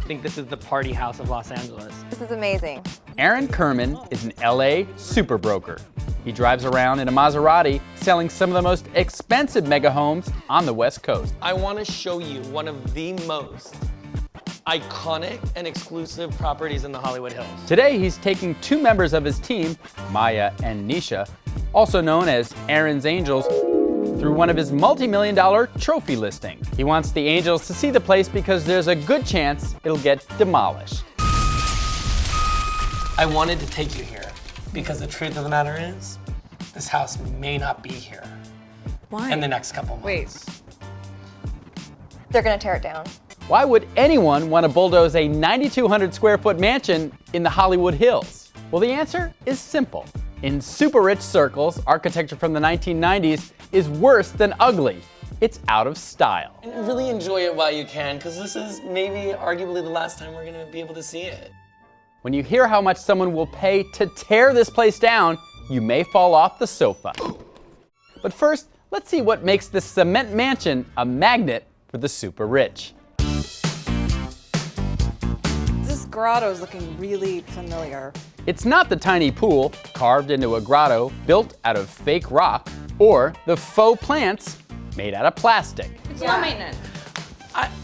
think this is the party house of Los Angeles. This is amazing. Aaron Kerman is an LA super broker. He drives around in a Maserati selling some of the most expensive mega homes on the West Coast. I want to show you one of the most iconic and exclusive properties in the Hollywood Hills. Today, he's taking two members of his team, Maya and Nisha, also known as Aaron's Angels, through one of his multi-million-dollar trophy listings. He wants the Angels to see the place because there's a good chance it'll get demolished. I wanted to take you here because the truth of the matter is, this house may not be here. Why? In the next couple months. Wait. They're gonna tear it down. Why would anyone want to bulldoze a 9,200 square foot mansion in the Hollywood Hills? Well, the answer is simple. In super rich circles, architecture from the 1990s is worse than ugly. It's out of style. And really enjoy it while you can, because this is maybe arguably the last time we're gonna be able to see it. When you hear how much someone will pay to tear this place down, you may fall off the sofa. But first, let's see what makes this cement mansion a magnet for the super rich. This grotto is looking really familiar. It's not the tiny pool carved into a grotto built out of fake rock, or the faux plants made out of plastic. It's low maintenance.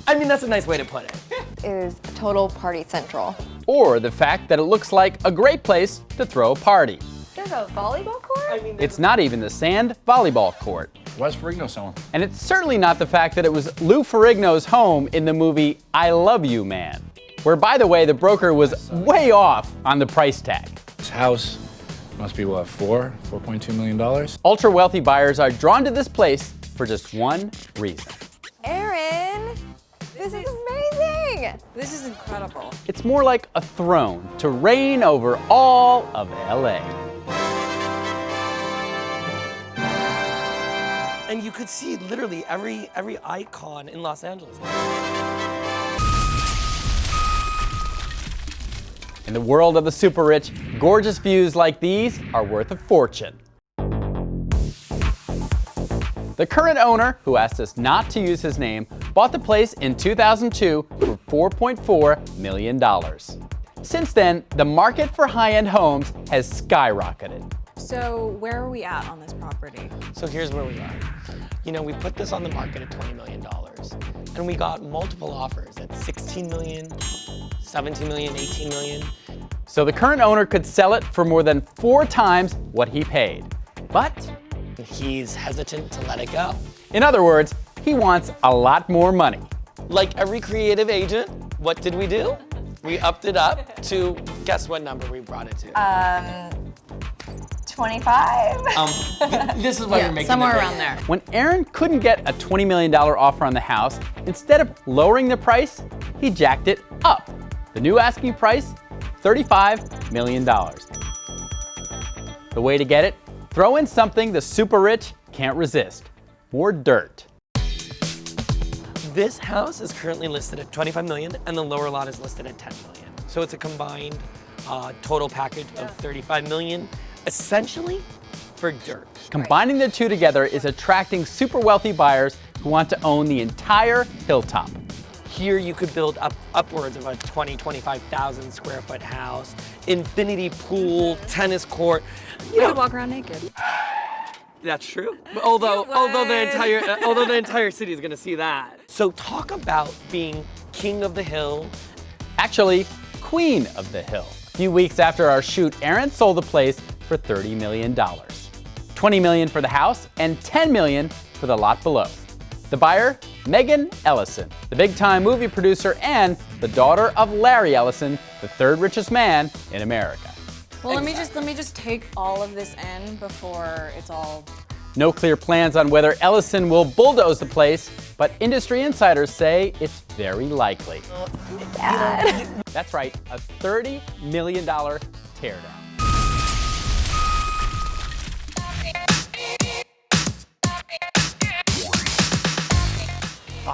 I mean, that's a nice way to put it. It is a total party central. Or the fact that it looks like a great place to throw a party. There's a volleyball court? It's not even the sand volleyball court. Why's Ferrigno selling? And it's certainly not the fact that it was Lou Ferrigno's home in the movie I Love You, Man, where, by the way, the broker was way off on the price tag. This house must be what, $4.2 million? Ultra wealthy buyers are drawn to this place for just one reason. Aaron, this is amazing. This is incredible. It's more like a throne to reign over all of LA. And you could see literally every icon in Los Angeles. In the world of the super rich, gorgeous views like these are worth a fortune. The current owner, who asked us not to use his name, bought the place in 2002 for $4.4 million. Since then, the market for high-end homes has skyrocketed. So where are we at on this property? So here's where we are. You know, we put this on the market at $20 million, and we got multiple offers at $16 million, $17 million, $18 million. So the current owner could sell it for more than 4 times what he paid. But He's hesitant to let it go. in other words, he wants a lot more money. Like every creative agent, what did we do? We upped it up to, guess what number we brought it to? 25? This is why you're making somewhere the around there. When Aaron couldn't get a $20 million offer on the house, instead of lowering the price, he jacked it up. The new asking price, $35 million. The way to get it? Throw in something the super rich can't resist. More dirt. This house is currently listed at $25 million, and the lower lot is listed at $10 million. So it's a combined total package of $35 million, essentially for dirt. Combining the two together is attracting super wealthy buyers who want to own the entire hilltop. Here you could build upwards of a 25,000 square foot house, infinity pool, tennis court. You could walk around naked. That's true. But although the entire city is going to see that. So talk about being king of the hill. Actually, queen of the hill. A few weeks after our shoot, Aaron sold the place for $30 million. $20 million for the house and $10 million for the lot below. The buyer, Megan Ellison, the big-time movie producer and the daughter of Larry Ellison, the third richest man in America. Well, let me just take all of this in before it's all. No clear plans on whether Ellison will bulldoze the place, but industry insiders say it's very likely. That's right, a $30 million teardown.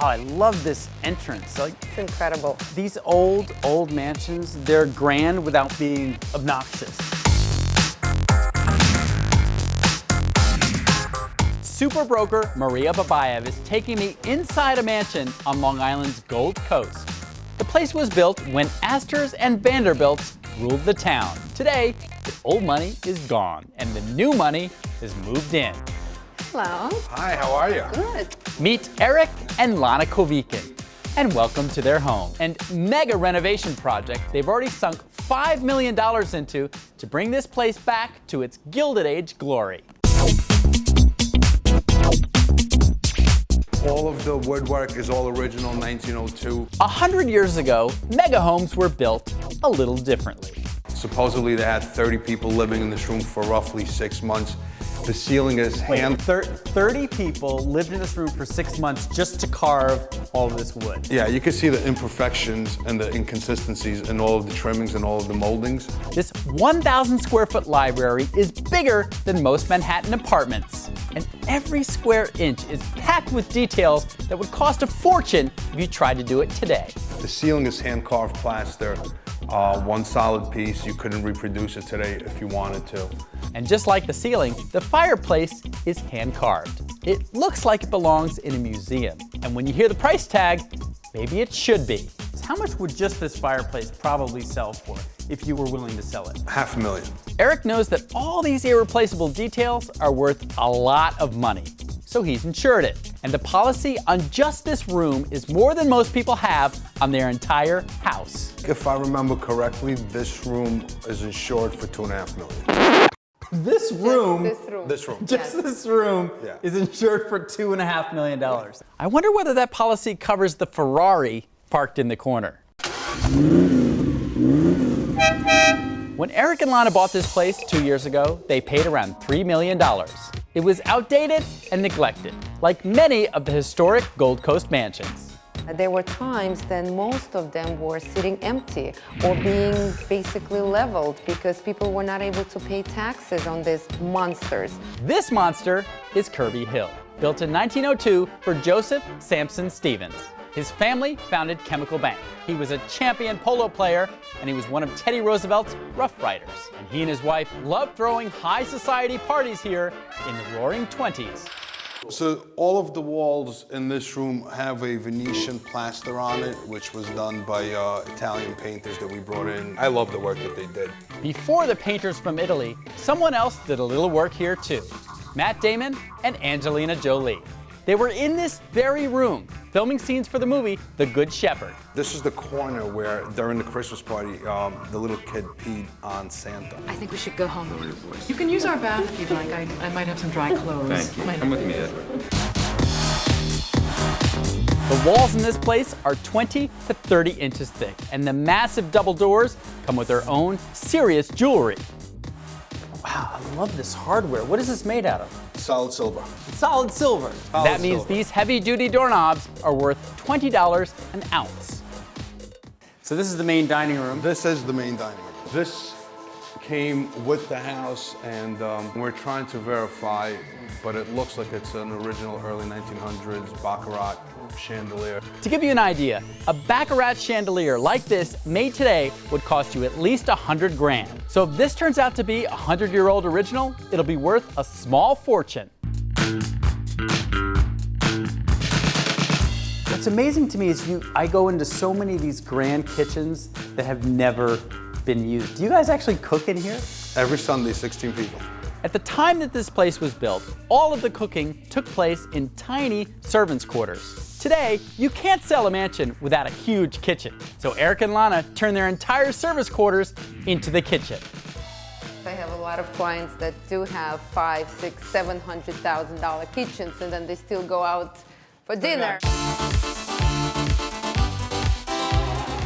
Oh, I love this entrance. Like, It's incredible. these old mansions, they're grand without being obnoxious. Super broker Maria Babayev is taking me inside a mansion on Long Island's Gold Coast. The place was built when Astors and Vanderbilts ruled the town. Today, the old money is gone and the new money is moved in. Hello. Hi, how are you? Good. Meet Eric and Lana Kovikin, and welcome to their home and mega renovation project they've already sunk $5 million into to bring this place back to its Gilded Age glory. All of the woodwork is all original 1902. 100 years ago, mega homes were built a little differently. Supposedly they had 30 people living in this room for roughly 6 months. The ceiling is hand... 30 people lived in this room for 6 months just to carve all of this wood. Yeah, you can see the imperfections and the inconsistencies in all of the trimmings and all of the moldings. This 1,000 square foot library is bigger than most Manhattan apartments. And every square inch is packed with details that would cost a fortune if you tried to do it today. The ceiling is hand-carved plaster, one solid piece. You couldn't reproduce it today if you wanted to. And just like the ceiling, the fireplace is hand-carved. It looks like it belongs in a museum. And when you hear the price tag, maybe it should be. How much would just this fireplace probably sell for if you were willing to sell it? $500,000. Eric knows that all these irreplaceable details are worth a lot of money, so he's insured it. And the policy on just this room is more than most people have on their entire house. If I remember correctly, this room is insured for $2.5 million. This room, This room. just this room, Yeah. is insured for $2.5 million. I wonder whether that policy covers the Ferrari parked in the corner. When Eric and Lana bought this place 2 years ago, they paid around $3 million. It was outdated and neglected, like many of the historic Gold Coast mansions. There were times then most of them were sitting empty or being basically leveled because people were not able to pay taxes on these monsters. This monster is Kirby Hill, built in 1902 for Joseph Sampson Stevens. His family founded Chemical Bank. He was a champion polo player, and he was one of Teddy Roosevelt's Rough Riders. And he and his wife loved throwing high society parties here in the Roaring '20s. So all of the walls in this room have a Venetian plaster on it, which was done by Italian painters that we brought in. I love the work that they did. Before the painters from Italy, someone else did a little work here too. Matt Damon and Angelina Jolie. They were in this very room, filming scenes for the movie The Good Shepherd. This is the corner where, during the Christmas party, the little kid peed on Santa. I think we should go home. You can use our bath if you'd like. I might have some dry clothes. Thank you. Come with me, Ed. The walls in this place are 20 to 30 inches thick, and the massive double doors come with their own serious jewelry. Wow, I love this hardware. What is this made out of? Solid silver. Solid silver. That means silver. these heavy-duty doorknobs are worth $20 an ounce. So this is the main dining room. This is the main dining room. This came with the house, and we're trying to verify, but it looks like it's an original early 1900s Baccarat chandelier. To give you an idea, a Baccarat chandelier like this made today would cost you at least 100 grand. So if this turns out to be a 100-year-old original, it'll be worth a small fortune. What's amazing to me is I go into so many of these grand kitchens that have never been used. Do you guys actually cook in here? Every Sunday, 16 people. At the time that this place was built, all of the cooking took place in tiny servants' quarters. Today, you can't sell a mansion without a huge kitchen. So Eric and Lana turned their entire service quarters into the kitchen. I have a lot of clients that do have $500,000, $600,000, $700,000 kitchens, and then they still go out for dinner.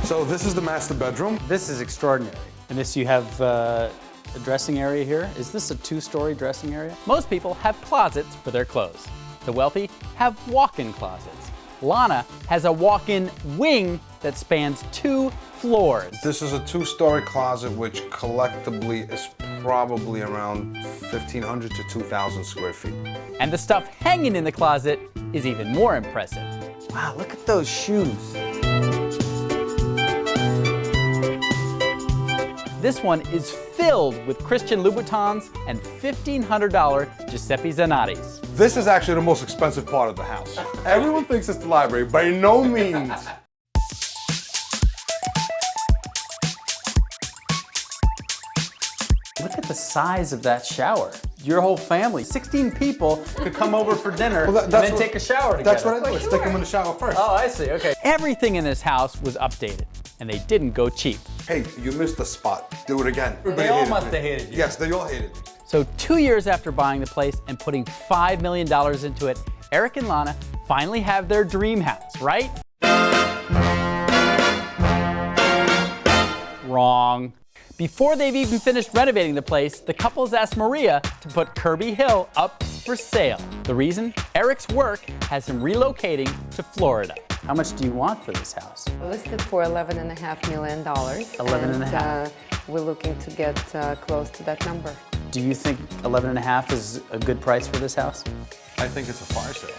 So this is the master bedroom. This is extraordinary. And this you have a dressing area here. Is this a two-story dressing area? Most people have closets for their clothes. The wealthy have walk-in closets. Lana has a walk-in wing that spans 2 floors. This is a 2-story closet, which collectively is probably around 1,500 to 2,000 square feet. And the stuff hanging in the closet is even more impressive. Wow, look at those shoes. This one is filled with Christian Louboutins and $1,500 Giuseppe Zanottis. This is actually the most expensive part of the house. Everyone thinks it's the library. By no means. Look at the size of that shower. Your whole family, 16 people, could come over for dinner and then take a shower together. That's what I do. I stick them in the shower first. Oh, I see, okay. Everything in this house was updated, and they didn't go cheap. Hey, you missed a spot. Do it again. They all must have hated you. Yes, they all hated me. So 2 years after buying the place and putting $5 million into it, Eric and Lana finally have their dream house, right? Wrong. Before they've even finished renovating the place, the couples asked Maria to put Kirby Hill up for sale. The reason? Eric's work has him relocating to Florida. How much do you want for this house? Listed for $11.5 million. 11.5. And we're looking to get close to that number. Do you think 11.5 is a good price for this house? I think it's a fire sale.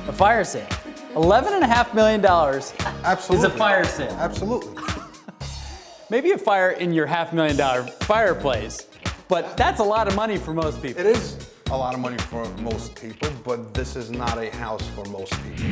A fire sale. $11.5 million Absolutely. is a fire sale. Absolutely. Maybe a fire in your $500,000 fireplace, but that's a lot of money for most people. It is a lot of money for most people, but this is not a house for most people.